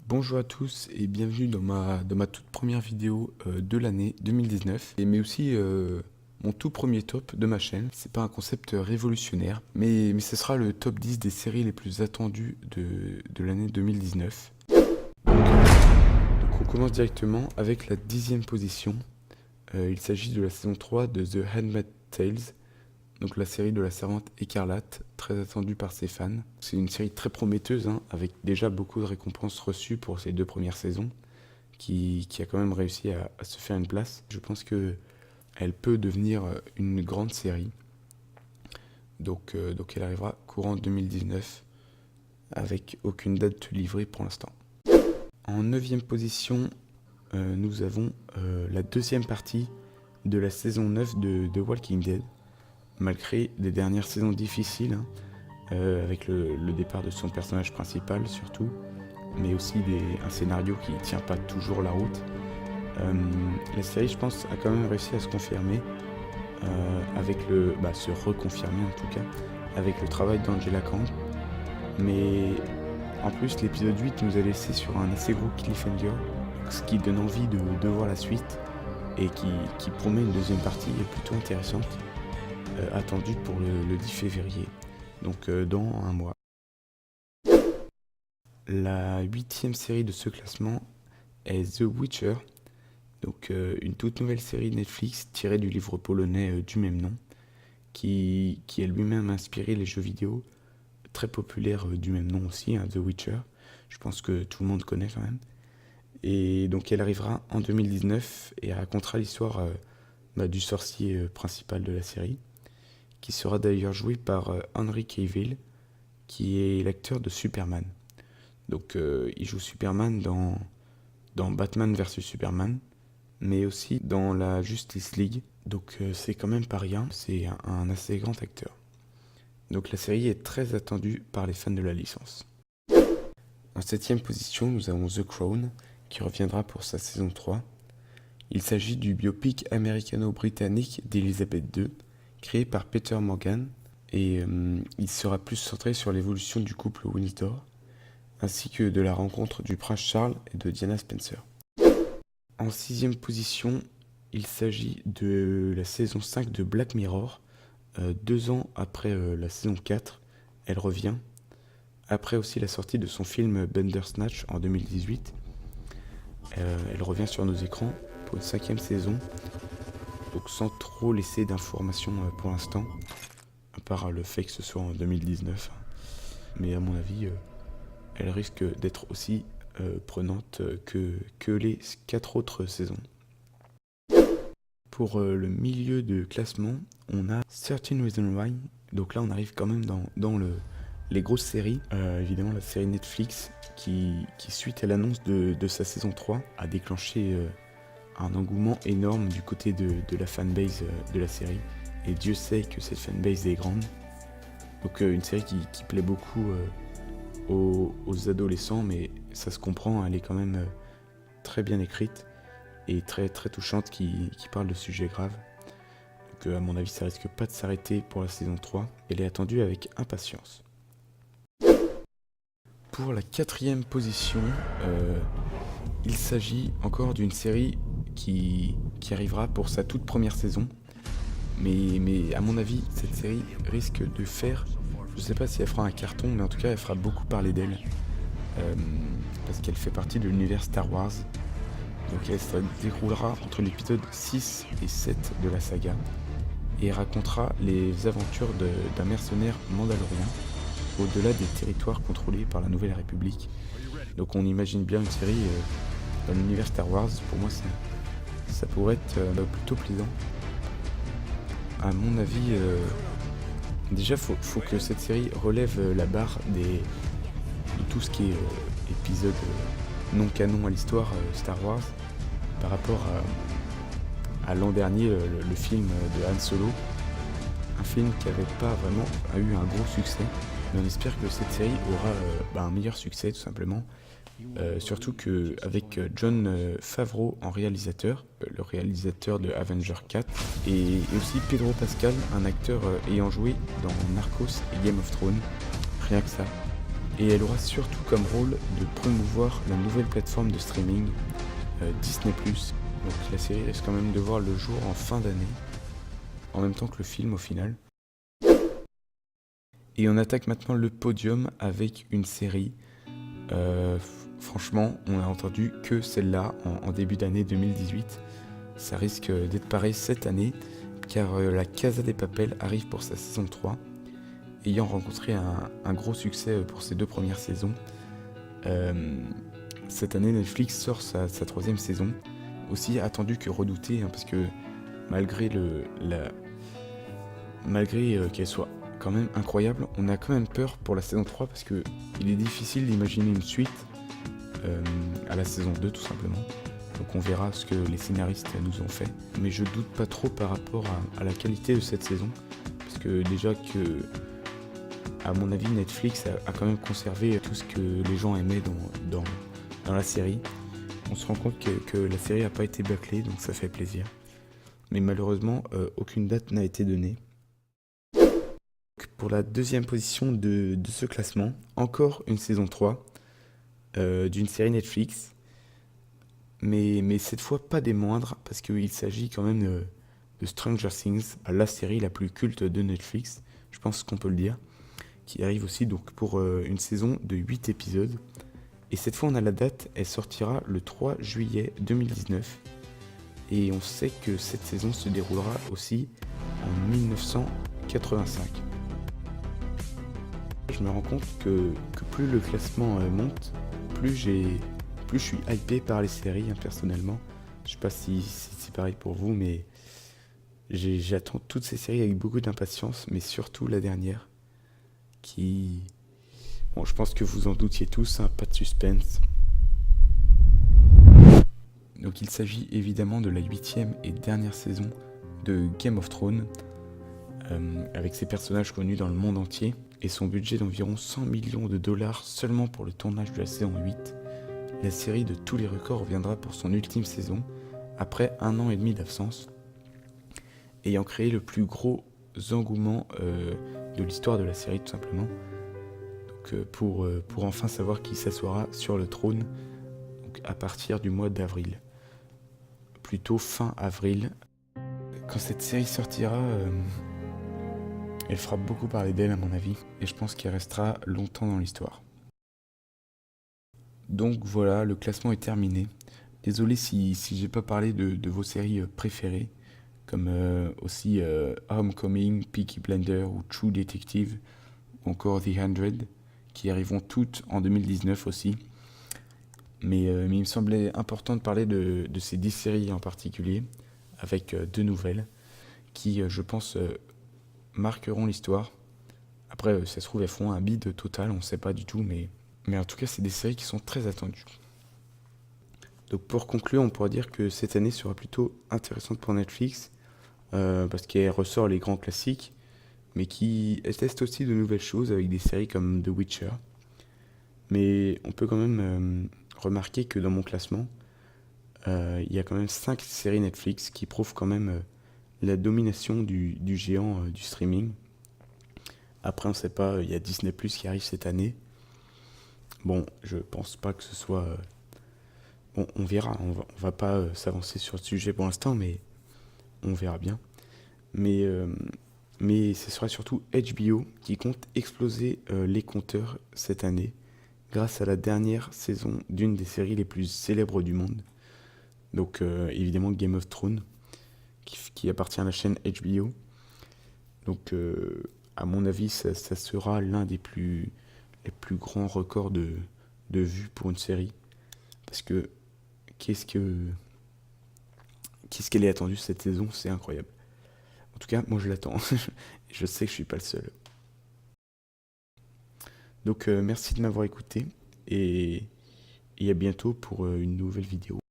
Bonjour à tous et bienvenue dans ma toute première vidéo de l'année 2019 mais aussi mon tout premier top de ma chaîne. C'est pas un concept révolutionnaire mais ce sera le top 10 des séries les plus attendues de l'année 2019. Donc on commence directement avec la 10e position. Il s'agit de la saison 3 de The Handmaid's Tale, donc la série de la Servante écarlate, très attendue par ses fans. C'est une série très prometteuse, avec déjà beaucoup de récompenses reçues pour ses 2 premières saisons, qui a quand même réussi à se faire une place. Je pense qu'elle peut devenir une grande série. Donc elle arrivera courant 2019, avec aucune date livrée pour l'instant. En 9e position, nous avons la 2e partie de la saison 9 de The Walking Dead. Malgré des dernières saisons difficiles, avec le départ de son personnage principal surtout, mais aussi un scénario qui ne tient pas toujours la route. La série, je pense, a quand même réussi à se confirmer, se reconfirmer en tout cas, avec le travail d'Angela Kang. Mais en plus, l'épisode 8 nous a laissé sur un assez gros cliffhanger, ce qui donne envie de voir la suite et qui promet une deuxième partie plutôt intéressante. Attendu pour le 10 février, donc dans un mois. La 8e série de ce classement est The Witcher, donc une toute nouvelle série Netflix tirée du livre polonais du même nom, qui a lui-même inspiré les jeux vidéo très populaires du même nom aussi, The Witcher. Je pense que tout le monde connaît quand même. Et donc elle arrivera en 2019 et racontera l'histoire du sorcier principal de la série, qui sera d'ailleurs joué par Henry Cavill, qui est l'acteur de Superman. Donc il joue Superman dans Batman vs Superman, mais aussi dans la Justice League. Donc c'est quand même pas rien, c'est un assez grand acteur. Donc la série est très attendue par les fans de la licence. En 7e position, nous avons The Crown, qui reviendra pour sa saison 3. Il s'agit du biopic américano-britannique d'Elizabeth II, créé par Peter Morgan, et il sera plus centré sur l'évolution du couple Windsor, ainsi que de la rencontre du prince Charles et de Diana Spencer. En 6e position, il s'agit de la saison 5 de Black Mirror. 2 ans après la saison 4, elle revient, après aussi la sortie de son film Bandersnatch en 2018. Elle revient sur nos écrans pour une 5e saison, donc sans trop laisser d'informations pour l'instant, à part le fait que ce soit en 2019. Mais à mon avis, elle risque d'être aussi prenante que les 4 autres saisons. Pour le milieu de classement, on a 13 Reasons Why. Donc là, on arrive quand même dans les grosses séries. Évidemment, la série Netflix qui suite à l'annonce de sa saison 3, a déclenché un engouement énorme du côté de la fanbase de la série. Et Dieu sait que cette fanbase est grande. Donc une série qui plaît beaucoup aux adolescents, mais ça se comprend, elle est quand même très bien écrite et très, très touchante, qui parle de sujets graves. Donc à mon avis, ça risque pas de s'arrêter pour la saison 3. Elle est attendue avec impatience. Pour la 4e position, il s'agit encore d'une série qui arrivera pour sa toute première saison. Mais à mon avis, cette série risque de faire, je sais pas si elle fera un carton, mais en tout cas elle fera beaucoup parler d'elle. Parce qu'elle fait partie de l'univers Star Wars. Donc elle se déroulera entre l'épisode 6 et 7 de la saga, et racontera les aventures d'un mercenaire mandalorien au-delà des territoires contrôlés par la Nouvelle République. Donc on imagine bien une série dans l'univers Star Wars. Pour moi, ça pourrait être plutôt plaisant. À mon avis, déjà faut que cette série relève la barre de tout ce qui est épisode non canon à l'histoire Star Wars, par rapport à l'an dernier, le film de Han Solo, un film qui n'avait pas vraiment eu un gros succès. Mais on espère que cette série aura un meilleur succès, tout simplement. Surtout qu'avec Jon Favreau en réalisateur, le réalisateur de Avengers 4, et aussi Pedro Pascal, un acteur ayant joué dans Narcos et Game of Thrones. Rien que ça, Et elle aura surtout comme rôle de promouvoir la nouvelle plateforme de streaming, Disney+. Donc la série risque quand même de voir le jour en fin d'année, en même temps que le film au final. Et on attaque maintenant le podium avec une série. Franchement, on a entendu que celle-là en début d'année 2018. Ça risque d'être pareil cette année, car la Casa de Papel arrive pour sa saison 3, ayant rencontré un gros succès pour ses 2 premières saisons. Cette année, Netflix sort sa 3e saison, aussi attendue que redoutée, parce que malgré qu'elle soit quand même incroyable, on a quand même peur pour la saison 3 parce que il est difficile d'imaginer une suite à la saison 2 tout simplement. Donc on verra ce que les scénaristes nous ont fait. Mais je doute pas trop par rapport à la qualité de cette saison. Parce que déjà que, à mon avis, Netflix a quand même conservé tout ce que les gens aimaient dans la série. On se rend compte que la série n'a pas été bâclée, donc ça fait plaisir. Mais malheureusement, aucune date n'a été donnée. Pour la 2e position de ce classement, encore une saison 3 d'une série Netflix. Mais cette fois pas des moindres, parce qu'il s'agit quand même de Stranger Things, la série la plus culte de Netflix, je pense qu'on peut le dire, qui arrive aussi donc pour une saison de 8 épisodes. Et cette fois on a la date, elle sortira le 3 juillet 2019. Et on sait que cette saison se déroulera aussi en 1985. Je me rends compte que plus le classement monte, plus je suis hypé par les séries, personnellement. Je sais pas si c'est pareil pour vous, mais j'attends toutes ces séries avec beaucoup d'impatience, mais surtout la dernière, qui... Bon, je pense que vous en doutiez tous, pas de suspense. Donc il s'agit évidemment de la 8e et dernière saison de Game of Thrones, avec ses personnages connus dans le monde entier, et son budget d'environ 100 millions de dollars seulement pour le tournage de la saison 8. La série de tous les records reviendra pour son ultime saison, après 1 an et demi d'absence, ayant créé le plus gros engouement de l'histoire de la série tout simplement. Donc, pour enfin savoir qui s'assoira sur le trône donc à partir du mois d'avril. Plutôt fin avril. Quand cette série sortira, elle fera beaucoup parler d'elle à mon avis, et je pense qu'elle restera longtemps dans l'histoire. Donc voilà, le classement est terminé. Désolé si j'ai pas parlé de vos séries préférées, comme aussi Homecoming, Peaky Blinders ou True Detective, ou encore The 100, qui arriveront toutes en 2019 aussi. Mais il me semblait important de parler de ces 10 séries en particulier, avec 2 nouvelles, qui je pense marqueront l'histoire. Après, ça se trouve, elles feront un bide total, on sait pas du tout, mais en tout cas, c'est des séries qui sont très attendues. Donc pour conclure, on pourra dire que cette année sera plutôt intéressante pour Netflix, parce qu'elle ressort les grands classiques, mais elle teste aussi de nouvelles choses avec des séries comme The Witcher. Mais on peut quand même remarquer que dans mon classement, il y a quand même 5 séries Netflix qui prouvent quand même la domination du géant du streaming. Après, on sait pas, il y a Disney+ qui arrive cette année. Bon, je pense pas que ce soit... Bon, on verra, on va pas s'avancer sur le sujet pour l'instant, mais on verra bien. Mais ce sera surtout HBO qui compte exploser les compteurs cette année, grâce à la dernière saison d'une des séries les plus célèbres du monde. Donc évidemment Game of Thrones, qui appartient à la chaîne HBO. Donc à mon avis, ça sera l'un des plus grands records de vues pour une série. Parce que qu'est-ce qu'elle est attendue cette saison, c'est incroyable. En tout cas, moi je l'attends. Je sais que je suis pas le seul. Donc merci de m'avoir écouté et à bientôt pour une nouvelle vidéo.